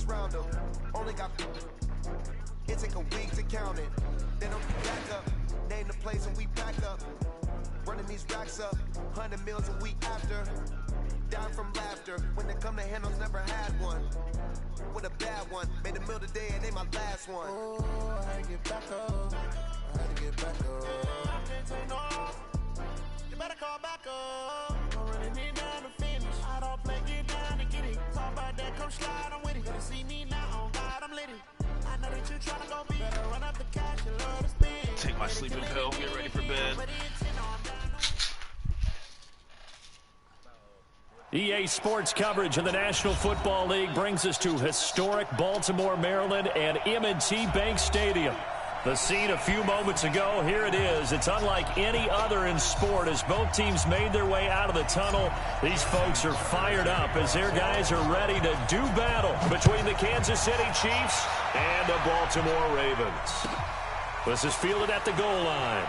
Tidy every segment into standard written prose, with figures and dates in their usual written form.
what's round them. Only got it take a week to count it. Then I'm back up. Name the place and we back up. Running these racks up. 100 meals a week after. Down from laughter. When they come to handles, never had one. With a bad one. Made a meal today and they my last one. Oh, I had to get back up. I had to get back up. I can't take no. You better call back up. I'm running it down to finish. I don't play, get down to get it. Talk about that, come slide, I'm with it. Gonna see me now, on God, I'm litty. I know that you tryna go be. Better run up the cash, you love to spend. Take my sleeping pill, get ready for bed. EA Sports coverage of the National Football League brings us to historic Baltimore, Maryland and M&T Bank Stadium. The scene a few moments ago, here it is. It's unlike any other in sport as both teams made their way out of the tunnel. These folks are fired up as their guys are ready to do battle between the Kansas City Chiefs and the Baltimore Ravens. This is fielded at the goal line.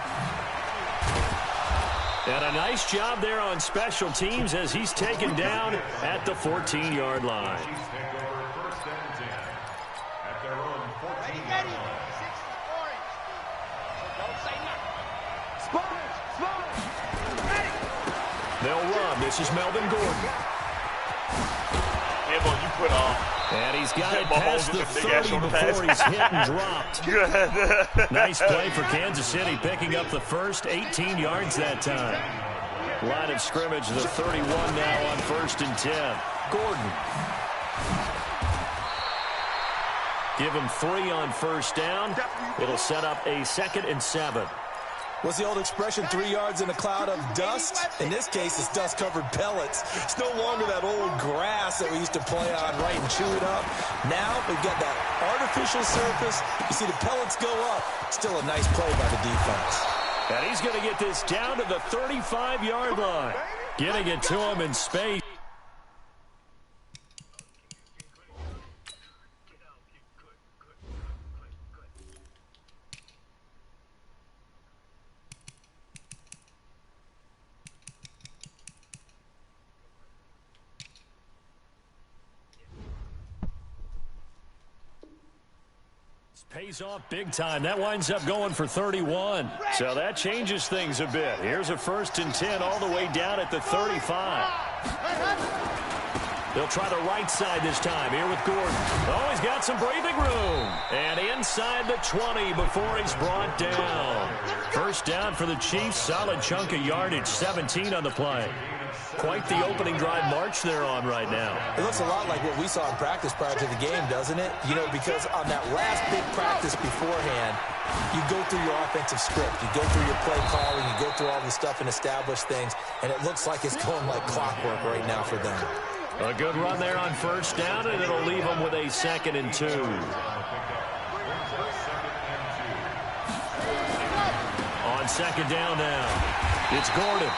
And a nice job there on special teams as he's taken down at the 14-yard line. They'll run. This is Melvin Gordon. Yeah, boy, you put on. And he's got it past the 30 before he's hit and dropped. Good. Nice play for Kansas City, picking up the first 18 yards that time. Line of scrimmage, the 31 now on 1st and 10. Gordon. Give him 3 on 1st down. It'll set up a 2nd and 7. What's the old expression, 3 yards in a cloud of dust? In this case, it's dust-covered pellets. It's no longer that old grass that we used to play on, right, and chew it up. Now we've got that artificial surface. You see the pellets go up. Still a nice play by the defense. And he's going to get this down to the 35-yard line. Getting it to him in space. Pays off big time. That winds up going for 31. So that changes things a bit. Here's a 1st and 10 all the way down at the 35. They'll try the right side this time here with Gordon. Oh, he's got some breathing room. And inside the 20 before he's brought down. 1st down for the Chiefs. Solid chunk of yardage. 17 on the play. Quite the opening drive march they're on right now. It looks a lot like what we saw in practice prior to the game, doesn't it? You know, because on that last big practice beforehand, you go through your offensive script. You go through your play calling. You go through all the stuff and establish things. And it looks like it's going like clockwork right now for them. A good run there on 1st down, and it'll leave them with a 2nd and 2. On 2nd down now, it's Gordon.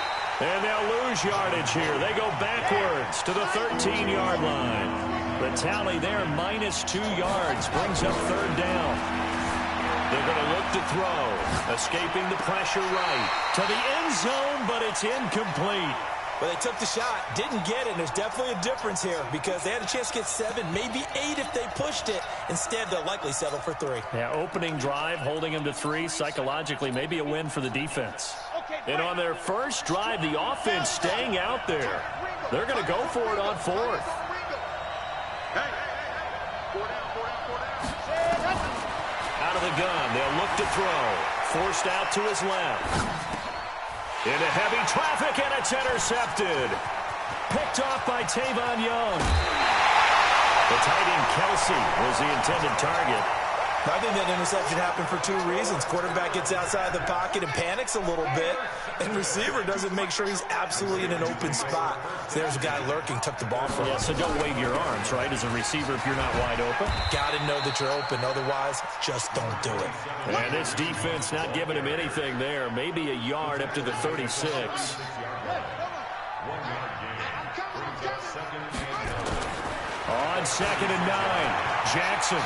And they'll lose yardage here. They go backwards to the 13-yard line. The tally there, -2 yards, brings up 3rd down. They're going to look to throw. Escaping the pressure right to the end zone, but it's incomplete. Well, they took the shot, didn't get it, and there's definitely a difference here because they had a chance to get 7, maybe 8 if they pushed it. Instead, they'll likely settle for 3. Yeah, opening drive, holding them to 3, psychologically, maybe a win for the defense. And on their first drive, the offense staying out there. They're going to go for it on 4th. Out of the gun, they'll look to throw. Forced out to his left. Into heavy traffic, and it's intercepted. Picked off by Tavon Young. The tight end Kelsey was the intended target. I think that interception happened for 2 reasons. Quarterback gets outside the pocket and panics a little bit, and receiver doesn't make sure he's absolutely in an open spot. So there's a guy lurking, took the ball from him. Yeah, so don't wave your arms, right, as a receiver if you're not wide open. Got to know that you're open. Otherwise, just don't do it. And this defense not giving him anything there. Maybe a yard up to the 36. On 2nd and 9, Jackson.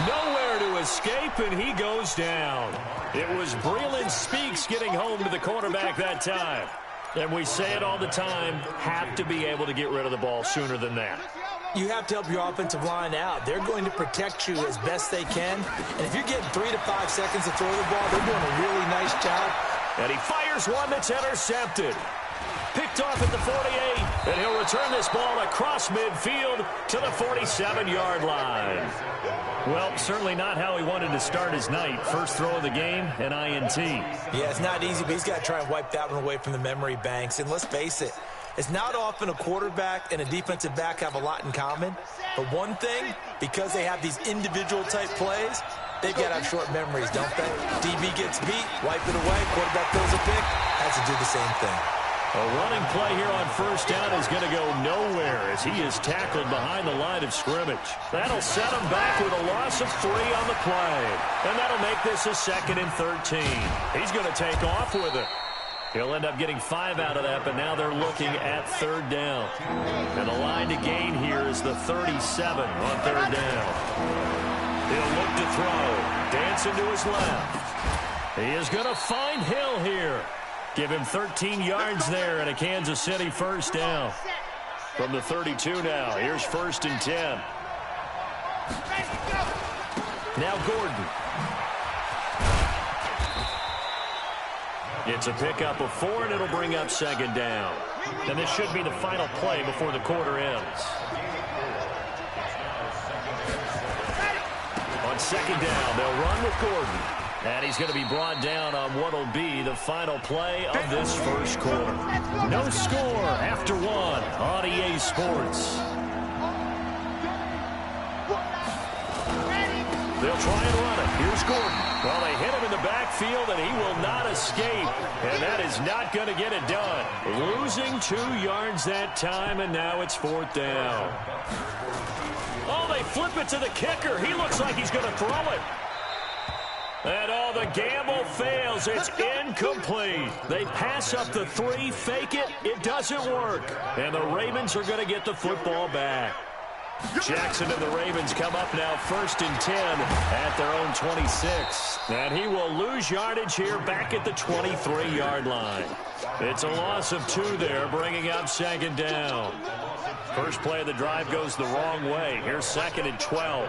Nowhere to escape, and he goes down. It was Breland Speaks getting home to the quarterback that time. And we say it all the time, have to be able to get rid of the ball sooner than that. you have to help your offensive line out. They're going to protect you as best they can. And if you're getting 3 to 5 seconds to throw the ball, they're doing a really nice job. And he fires one that's intercepted. Picked off at the 48, and he'll return this ball across midfield to the 47-yard line. Well, certainly not how he wanted to start his night. First throw of the game, an INT. Yeah, it's not easy, but he's got to try and wipe that one away from the memory banks. And let's face it, it's not often a quarterback and a defensive back have a lot in common. But one thing, because they have these individual-type plays, they've got to have short memories, don't they? DB gets beat, wipe it away, quarterback throws a pick, has to do the same thing. A running play here on first down is going to go nowhere as he is tackled behind the line of scrimmage. That'll set him back with a loss of 3 on the play. And that'll make this a 2nd and 13. He's going to take off with it. He'll end up getting 5 out of that, but now they're looking at 3rd down. And the line to gain here is the 37 on 3rd down. He'll look to throw. Dancing to his left. He is going to find Hill here. Give him 13 yards there and a Kansas City first down. From the 32 now, here's 1st and 10. Now Gordon. It's a pickup of 4, and it'll bring up 2nd down. And this should be the final play before the quarter ends. On 2nd down, they'll run with Gordon. And he's going to be brought down on what will be the final play of this first quarter. No score after 1 on EA Sports. They'll try and run it. Here's Gordon. Well, they hit him in the backfield, and he will not escape. And that is not going to get it done. Losing 2 yards that time, and now it's 4th down. Oh, they flip it to the kicker. He looks like he's going to throw it. And all the gamble fails. It's incomplete. They pass up the 3, fake it. It doesn't work. And the Ravens are going to get the football back. Jackson and the Ravens come up now 1st and 10 at their own 26. And he will lose yardage here back at the 23-yard line. It's a loss of 2 there, bringing up 2nd down. First play of the drive goes the wrong way. Here's 2nd and 12.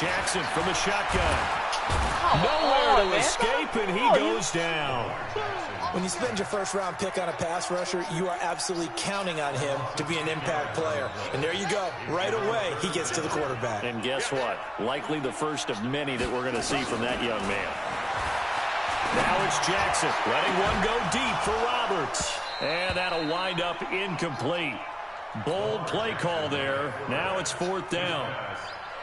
Jackson from the shotgun. Nowhere to escape, and he goes down. When you spend your first-round pick on a pass rusher, you are absolutely counting on him to be an impact player. And there you go. Right away, he gets to the quarterback. And guess what? Likely the first of many that we're going to see from that young man. Now it's Jackson letting one go deep for Roberts. And that'll wind up incomplete. Bold play call there. Now it's 4th down.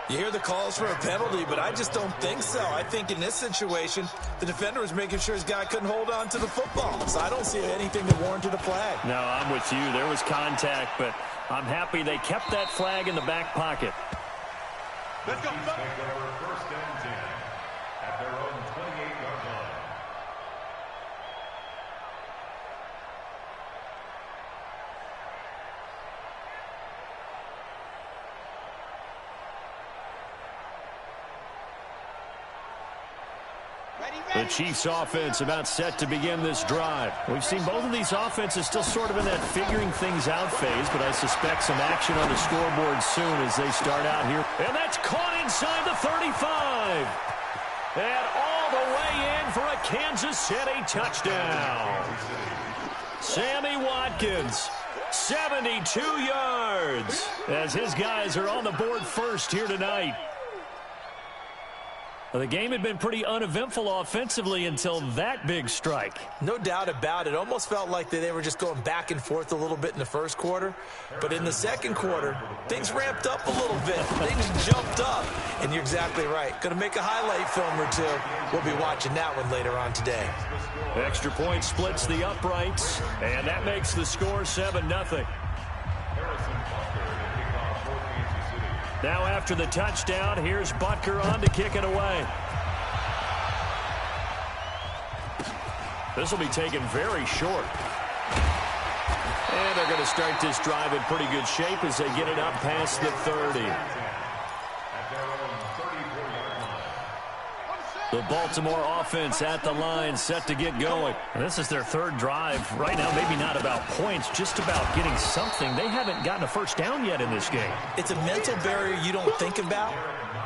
You hear the calls for a penalty, but I just don't think so. I think in this situation, the defender was making sure his guy couldn't hold on to the football. So I don't see anything that warranted a flag. No, I'm with you. There was contact, but I'm happy they kept that flag in the back pocket. Let's go. First and 10 at their own 28-yard line. The Chiefs offense about set to begin this drive. We've seen both of these offenses still sort of in that figuring things out phase, but I suspect some action on the scoreboard soon as they start out here. And that's caught inside the 35. And all the way in for a Kansas City touchdown. Sammy Watkins, 72 yards, as his guys are on the board first here tonight. Well, the game had been pretty uneventful offensively until that big strike. No doubt about it. Almost felt like they were just going back and forth a little bit in the first quarter. But in the second quarter, things ramped up a little bit. Things jumped up. And you're exactly right. Going to make a highlight film or 2. We'll be watching that one later on today. Extra point splits the uprights, and that makes the score 7-0. Now after the touchdown, here's Butker on to kick it away. This will be taken very short. And they're going to start this drive in pretty good shape as they get it up past the 30. The Baltimore offense at the line, set to get going. This is their third drive. Right now, maybe not about points, just about getting something. They haven't gotten a first down yet in this game. It's a mental barrier you don't think about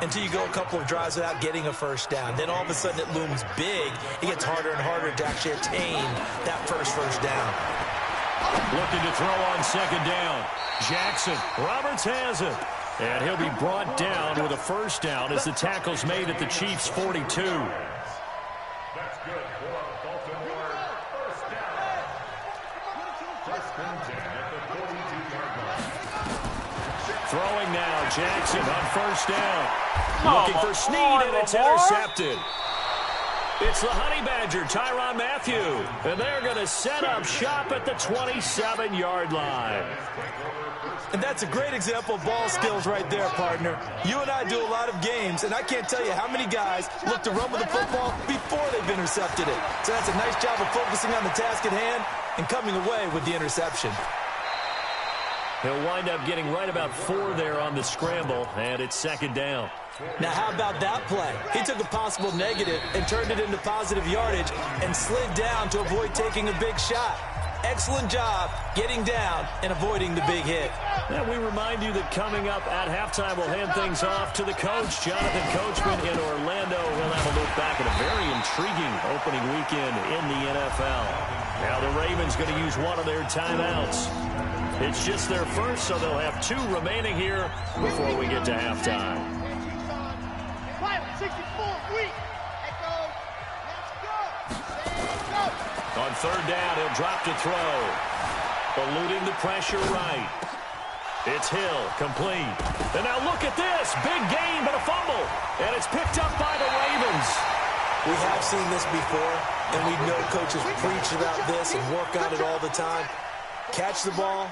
until you go a couple of drives without getting a first down. Then all of a sudden it looms big. It gets harder and harder to actually attain that first down. Looking to throw on second down. Jackson. Roberts has it. And he'll be brought down with a first down as the tackle's made at the Chiefs' 42. That's good for Baltimore. First down. First and 10 at the 42-yard line. Throwing now. Jackson on first down. Looking for Snead, and it's intercepted. It's the Honey Badger, Tyrann Mathieu. And they're going to set up shop at the 27-yard line. And that's a great example of ball skills right there, partner. You and I do a lot of games, and I can't tell you how many guys look to run with the football before they've intercepted it. So that's a nice job of focusing on the task at hand and coming away with the interception. He'll wind up getting right about 4 there on the scramble, and it's second down. Now, how about that play? He took a possible negative and turned it into positive yardage and slid down to avoid taking a big shot. Excellent job getting down and avoiding the big hit. And we remind you that coming up at halftime, we'll hand things off to the coach, Jonathan Coachman in Orlando. He'll have a look back at a very intriguing opening weekend in the NFL. Now the Ravens going to use one of their timeouts. It's just their first, so they'll have 2 remaining here before we get to halftime. 64, On third down, he'll drop to throw. Eluding the pressure right. It's Hill, complete. And now look at this. Big gain, but a fumble. And it's picked up by the Ravens. We have seen this before, and we know coaches preach about this and work on it all the time. Catch the ball.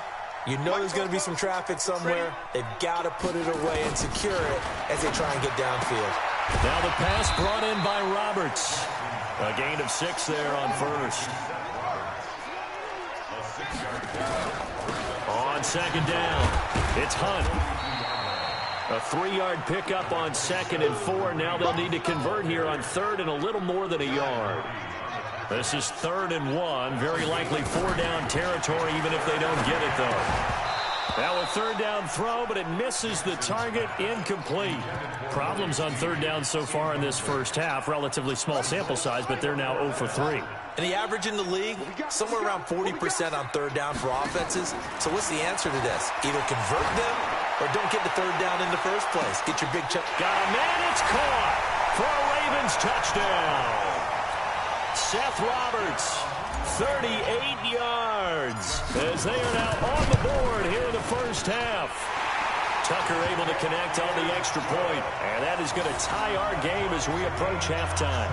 You know there's going to be some traffic somewhere. They've got to put it away and secure it as they try and get downfield. Now the pass brought in by Roberts. A gain of 6 there on first. On second down, it's Hunt. A 3-yard pickup on second and 4. Now they'll need to convert here on third and a little more than a yard. This is 3rd and 1. Very likely 4-down territory, even if they don't get it, though. Now a 3rd down throw, but it misses the target. Incomplete. Problems on 3rd down so far in this first half. Relatively small sample size, but they're now 0 for 3. And the average in the league, somewhere around 40% on 3rd down for offenses. So what's the answer to this? Either convert them or don't get the 3rd down in the first place. Get your big chunk. Got a man, it's caught for a Ravens touchdown. Seth Roberts, 38 yards, as they are now on the board here in the first half. Tucker able to connect on the extra point, and that is going to tie our game as we approach halftime.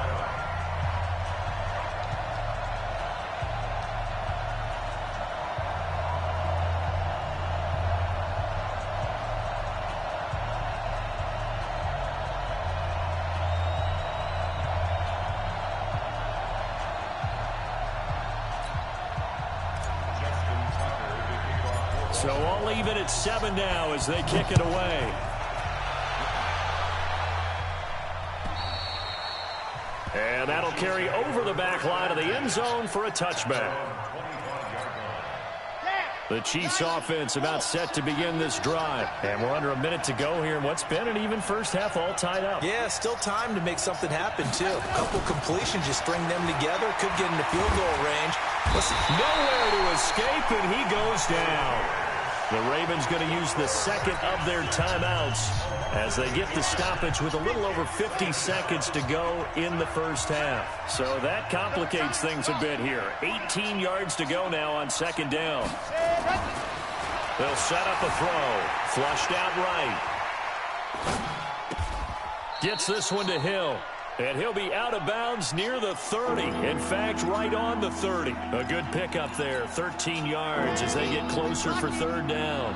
So all even at 7 now as they kick it away. And that'll carry over the back line of the end zone for a touchback. The Chiefs offense about set to begin this drive. And we're under a minute to go here in what's been an even first half, all tied up. Yeah, still time to make something happen, too. A couple completions, just string them together. Could get into field goal range. Nowhere to escape, and he goes down. The Ravens going to use the second of their timeouts as they get the stoppage with a little over 50 seconds to go in the first half. So that complicates things a bit here. 18 yards to go now on second down. They'll set up a throw. Flushed out right. Gets this one to Hill. And he'll be out of bounds near the 30. In fact, right on the 30. A good pickup there. 13 yards as they get closer for third down.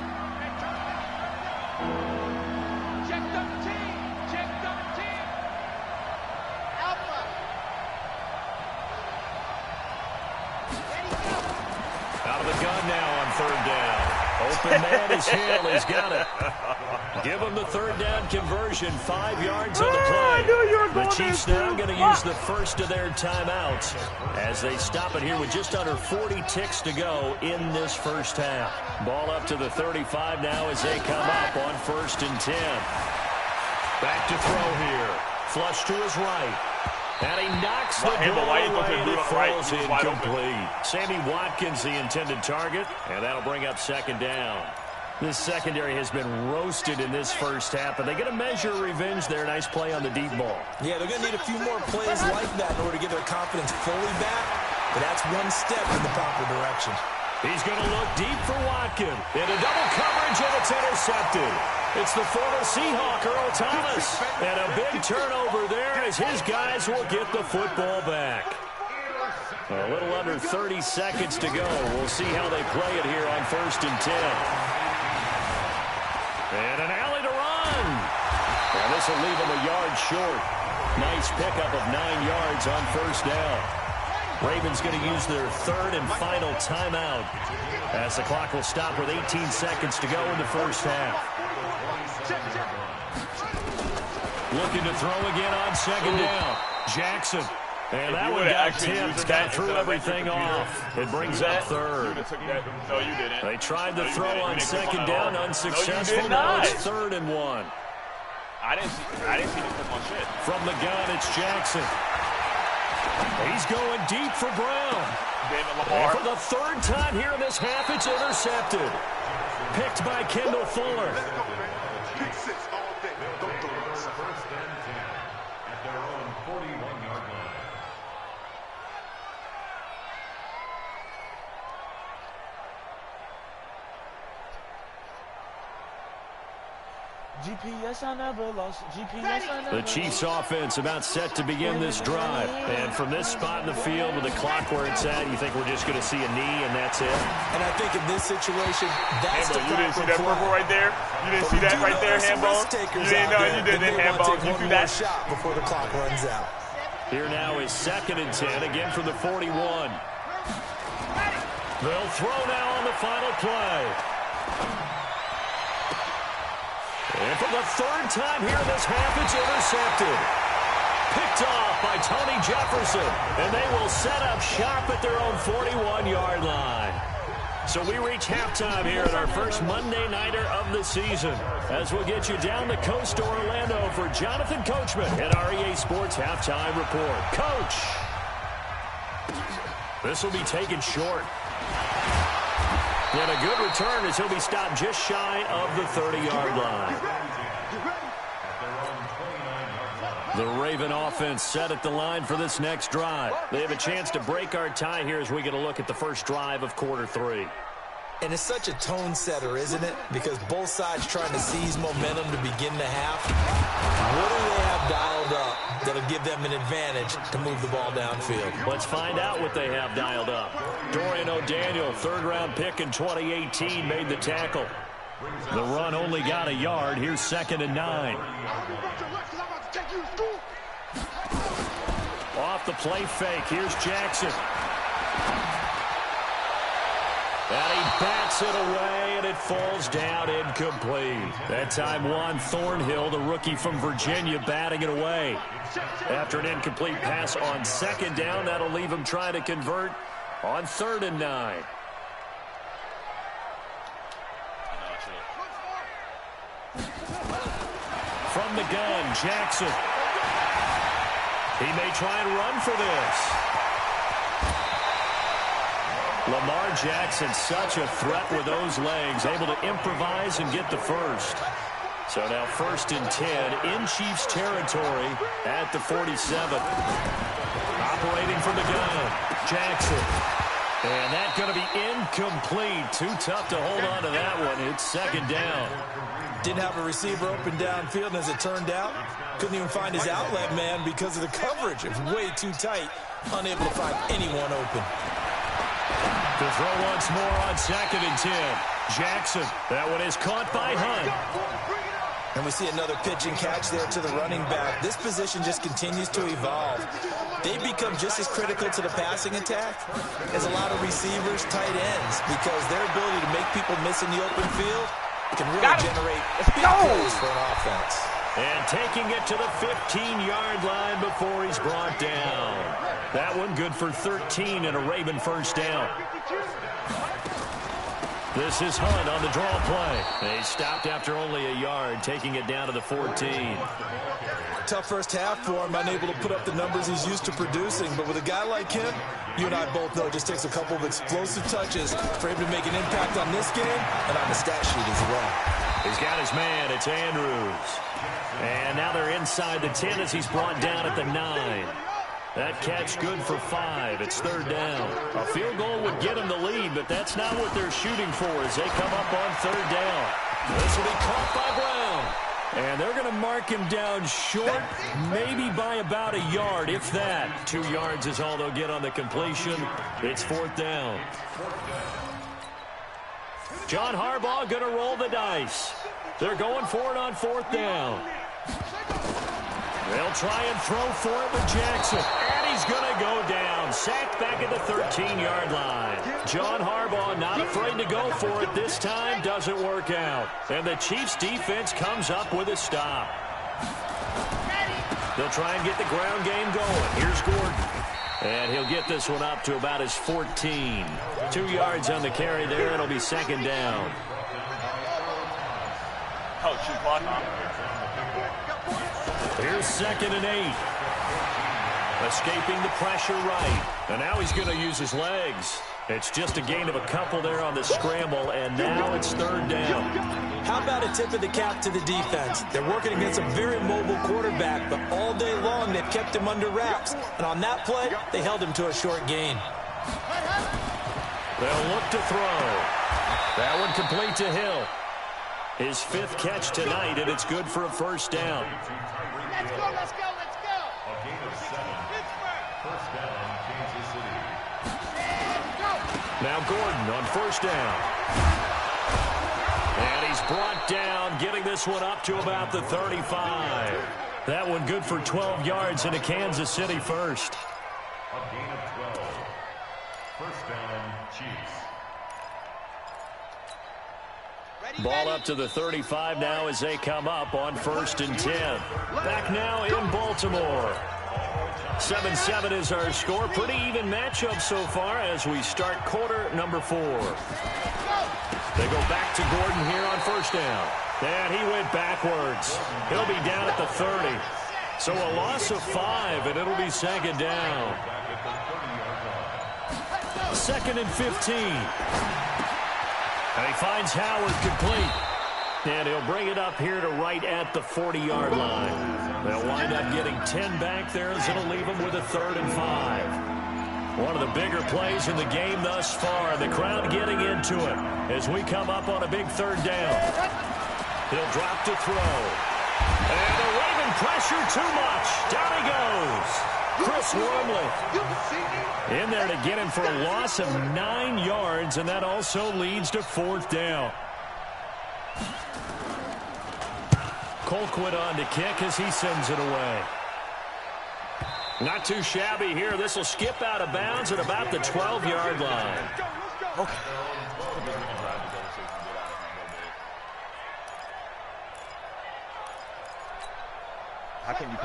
Check 13. Check 13. Alpha. Out of the gun now on third down. Open man is Hill. He's got it. Give him the third down conversion. 5 yards on the play. The Chiefs now going to use the first of their timeouts as they stop it here with just under 40 ticks to go in this first half. Ball up to the 35 now as they come up on 1st and 10. Back to throw here. Flush to his right. And he knocks the ball away, and it falls incomplete. Sammy Watkins, the intended target, and that'll bring up 2nd down. This secondary has been roasted in this first half, but they're going to measure revenge there. Nice play on the deep ball. Yeah, they're going to need a few more plays like that in order to get their confidence fully back, but that's one step in the proper direction. He's going to look deep for Watkins. Into double coverage, and it's intercepted. It's the former Seahawk, Earl Thomas. And a big turnover there as his guys will get the football back. A little under 30 seconds to go. We'll see how they play it here on 1st and 10. And an alley to run. And this will leave him a yard short. Nice pickup of 9 yards on 1st down. Ravens going to use their 3rd and final timeout as the clock will stop with 18 seconds to go in the first half. Looking to throw again on 2nd down. Jackson. And that one got tipped. Kind of threw everything off. It brings up 3rd. No, you didn't. They tried the throw on 2nd down. Unsuccessful. Now it's 3rd and 1. I didn't see the clip on shit. From the gun, it's Jackson. He's going deep for Brown. And for the 3rd time here in this half, it's intercepted. Picked by Kendall Fuller. GPS I never lost. GPS I never The Chiefs offense about set to begin this drive. And from this spot in the field with the clock where it's at, you think we're just going to see a knee and that's it? And I think in this situation, that's the you didn't see that purple right there? You didn't see that right there, Hambone? You didn't know you did that, Hambone. You threw that shot before the clock runs out. Here now is 2nd and 10, again from the 41. They'll throw now on the final play. And for the 3rd time here in this half, it's intercepted. Picked off by Tony Jefferson. And they will set up shop at their own 41-yard line. So we reach halftime here at our first Monday Nighter of the season. As we'll get you down the coast to Orlando for Jonathan Coachman at REA Sports Halftime Report. Coach! This will be taken short. And a good return as he'll be stopped just shy of the 30-yard line. The Raven offense set at the line for this next drive. They have a chance to break our tie here as we get a look at the first drive of quarter 3. And it's such a tone setter, isn't it? Because both sides trying to seize momentum to begin the half. What do they have dialed up that'll give them an advantage to move the ball downfield? Let's find out what they have dialed up. Dorian O'Daniel, 3rd-round pick in 2018, made the tackle. The run only got a yard. Here's 2nd and 9. Off the play fake. Here's Jackson. And he bats it away, and it falls down incomplete. That time, Juan Thornhill, the rookie from Virginia, batting it away. After an incomplete pass on 2nd down, that'll leave him trying to convert on 3rd and 9. From the gun, Jackson. He may try and run for this. Lamar Jackson, such a threat with those legs, able to improvise and get the first. So now 1st and 10 in Chiefs territory at the 47. Operating from the gun, Jackson. And that's going to be incomplete. Too tough to hold on to that one. It's 2nd down. Didn't have a receiver open downfield, and as it turned out, couldn't even find his outlet man because of the coverage. It was way too tight, unable to find anyone open. To throw once more on 2nd and 10. Jackson, that one is caught by Hunt. And we see another pitch and catch there to the running back. This position just continues to evolve. they become just as critical to the passing attack as a lot of receivers, tight ends, because their ability to make people miss in the open field can really generate big plays for an offense. And taking it to the 15-yard line before he's brought down. That one good for 13 and a Raven first down. This is Hunt on the draw play. He stopped after only a yard, taking it down to the 14. Tough first half for him, unable to put up the numbers he's used to producing. But with a guy like him, you and I both know it just takes a couple of explosive touches for him to make an impact on this game and on the stat sheet as well. He's got his man. It's Andrews. And now they're inside the 10 as he's brought down at the 9. That catch good for 5. It's third down. A field goal would get them the lead, but that's not what they're shooting for as they come up on third down. This will be caught by Brown. And they're going to mark him down short, maybe by about a yard, if that. 2 yards is all they'll get on the completion. It's fourth down. John Harbaugh going to roll the dice. They're going for it on fourth down. They'll try and throw for it with Jackson. And he's going to go down. Sacked back at the 13-yard line. John Harbaugh not afraid to go for it. This time doesn't work out. And the Chiefs defense comes up with a stop. They'll try and get the ground game going. Here's Gordon. And he'll get this one up to about his 14. 2 yards on the carry there. It'll be second down. Oh, shoot clock on. Here's 2nd and 8. Escaping the pressure right. And now he's going to use his legs. It's just a gain of a couple there on the scramble, and now it's third down. How about a tip of the cap to the defense? They're working against a very mobile quarterback, but all day long they've kept him under wraps. And on that play, they held him to a short gain. They'll look to throw. That one complete to Hill. His 5th catch tonight, and it's good for a first down. Let's go, let's go, let's go. A gain of 7. First down, Kansas City. Now Gordon on first down. And he's brought down, getting this one up to about the 35. That one good for 12 yards into Kansas City first. A gain of 12. First down, Chiefs. Ball up to the 35 now as they come up on 1st and 10. Back now in Baltimore. 7-7 is our score. Pretty even matchup so far as we start quarter number 4. They go back to Gordon here on first down. And he went backwards. He'll be down at the 30. So a loss of 5, and it'll be second down. 2nd and 15. And he finds Howard complete. And he'll bring it up here to right at the 40-yard line. They'll wind up getting 10 back there as it'll leave them with a 3rd and 5. One of the bigger plays in the game thus far. The crowd getting into it as we come up on a big 3rd down. He'll drop to throw. And the Raven pressure too much. Down he goes. Chris Wormley in there to get him for a loss of 9 yards, and that also leads to 4th down. Colquitt on to kick as he sends it away. Not too shabby here. This will skip out of bounds at about the 12-yard line. Okay.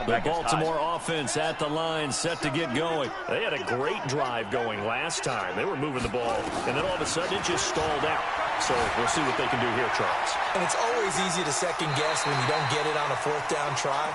The Baltimore offense at the line, set to get going. They had a great drive going last time. They were moving the ball, and then all of a sudden it just stalled out. So we'll see what they can do here, Charles. And it's always easy to second guess when you don't get it on a 4th down try.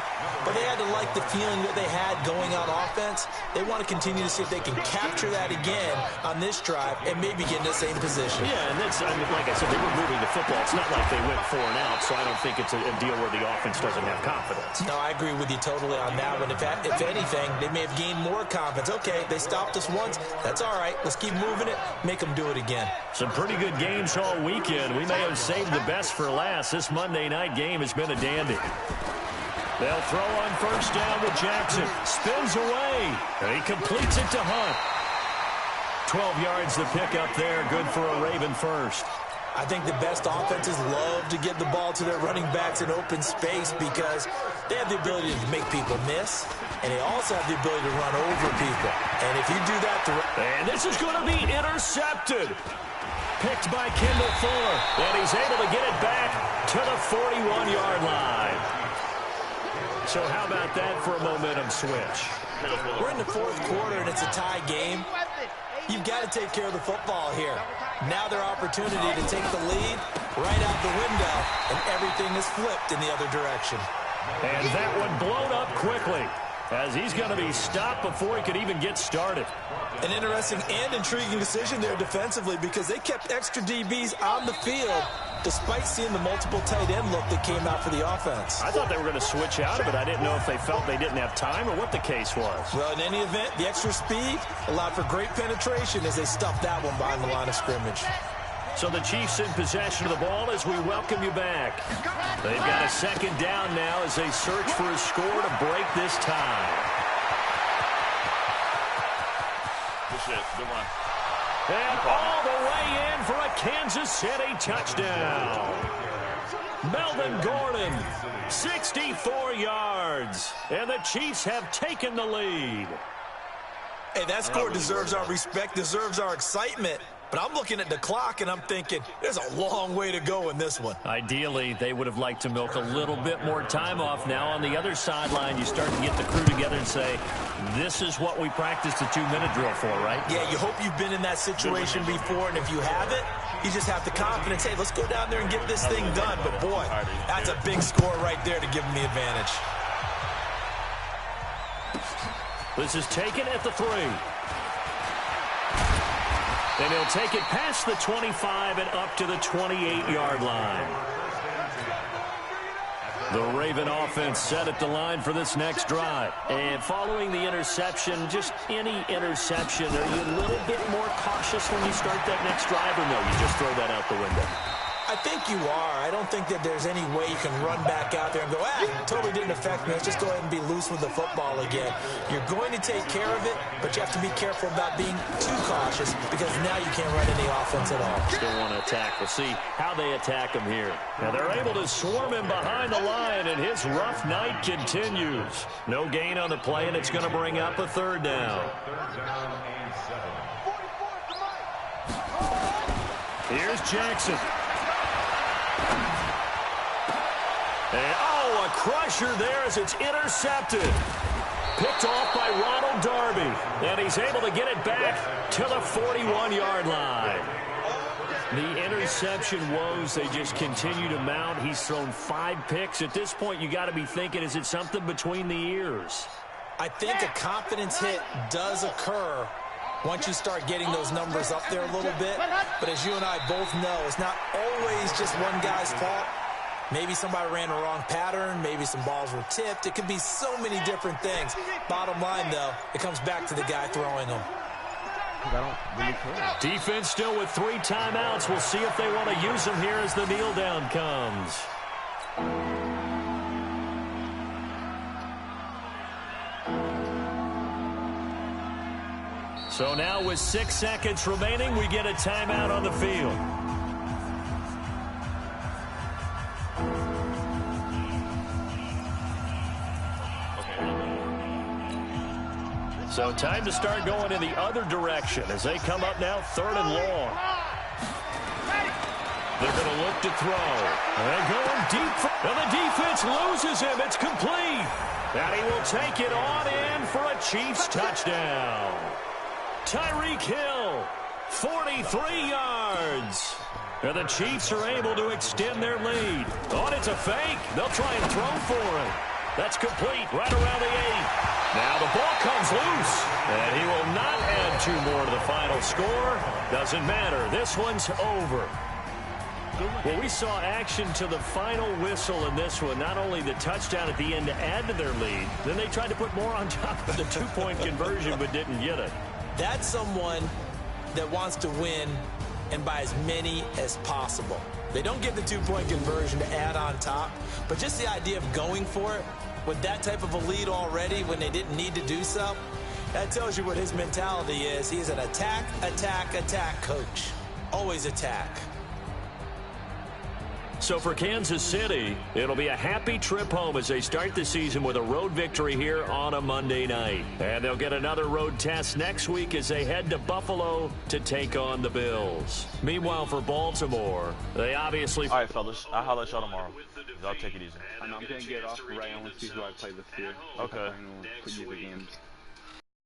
But they had to like the feeling that they had going on offense. They want to continue to see if they can capture that again on this drive and maybe get in the same position. Yeah, and that's, I mean, like I said, they were moving the football. It's not like they went 4 and out, so I don't think it's a deal where the offense doesn't have confidence. No, I agree with you totally on that one. If anything, they may have gained more confidence. Okay, they stopped us once. That's all right. Let's keep moving it. Make them do it again. Some pretty good games all weekend. We may have saved the best for last. This Monday night game has been a dandy. They'll throw on first down with Jackson. Spins away. And he completes it to Hunt. 12 yards to pick up there. Good for a Raven first. I think the best offenses love to get the ball to their running backs in open space because they have the ability to make people miss, and they also have the ability to run over people. And if you do that... And this is going to be intercepted. Picked by Kendall Fuller, and he's able to get it back to the 41-yard line. So how about that for a momentum switch? We're in the fourth quarter, and it's a tie game. You've got to take care of the football here. Now their opportunity to take the lead right out the window, and everything is flipped in the other direction. And that one blown up quickly, as he's going to be stopped before he could even get started. An interesting and intriguing decision there defensively because they kept extra DBs on the field despite seeing the multiple tight end look that came out for the offense. I thought they were going to switch out of it. I didn't know if they felt they didn't have time or what the case was. Well, in any event, the extra speed allowed for great penetration as they stuffed that one behind the line of scrimmage. So the Chiefs in possession of the ball as we welcome you back. They've got a second down now as they search for a score to break this tie. Good shit. Good run. And all the way in for a Kansas City touchdown. Melvin Gordon, 64 yards. And the Chiefs have taken the lead. Hey, that score deserves our respect, deserves our excitement. But I'm looking at the clock, and I'm thinking, there's a long way to go in this one. Ideally, they would have liked to milk a little bit more time off. Now on the other sideline, you start to get the crew together and say, this is what we practiced the 2-minute drill for, right? Yeah, you hope you've been in that situation before, and if you haven't, you just have the confidence, hey, let's go down there and get this thing done. But, boy, that's a big score right there to give them the advantage. This is taken at the 3. And he'll take it past the 25 and up to the 28-yard line. The Raven offense set at the line for this next drive. And following the interception, just any interception, are you a little bit more cautious when you start that next drive, or no, you just throw that out the window? I think you are. I don't think that there's any way you can run back out there and go, it totally didn't affect me. Let's just go ahead and be loose with the football again. You're going to take care of it, but you have to be careful about being too cautious because now you can't run any offense at all. Still want to attack. We'll see how they attack him here. Now they're able to swarm him behind the line, and his rough night continues. No gain on the play, and it's going to bring up a third down. Here's Jackson. And, a crusher there as it's intercepted. Picked off by Ronald Darby. And he's able to get it back to the 41-yard line. The interception woes, they just continue to mount. He's thrown 5 picks. At this point, you got to be thinking, is it something between the ears? I think a confidence hit does occur once you start getting those numbers up there a little bit. But as you and I both know, it's not always just one guy's fault. Maybe somebody ran the wrong pattern. Maybe some balls were tipped. It could be so many different things. Bottom line, though, it comes back to the guy throwing them. Defense still with 3 timeouts. We'll see if they want to use them here as the kneel down comes. So now with 6 seconds remaining, we get a timeout on the field. So time to start going in the other direction as they come up now 3rd and long. They're going to look to throw. They're going deep. And the defense loses him. It's complete. And he will take it on in for a Chiefs touchdown. Tyreek Hill, 43 yards. And the Chiefs are able to extend their lead. Oh, it's a fake. They'll try and throw for it. That's complete right around the 8. Now the ball comes loose, and he will not add 2 more to the final score. Doesn't matter. This one's over. Well, we saw action to the final whistle in this one. Not only the touchdown at the end to add to their lead, then they tried to put more on top of the 2-point conversion but didn't get it. That's someone that wants to win and by as many as possible. They don't get the 2-point conversion to add on top, but just the idea of going for it with that type of a lead already when they didn't need to do so, that tells you what his mentality is. He's an attack, attack, attack coach. Always attack. So for Kansas City, it'll be a happy trip home as they start the season with a road victory here on a Monday night. And they'll get another road test next week as they head to Buffalo to take on the Bills. Meanwhile, for Baltimore, they obviously... All right, fellas. I'll holler at y'all tomorrow. Y'all take it easy. I'm going to get off right. I want to see who I play this year. Okay. Preview the games.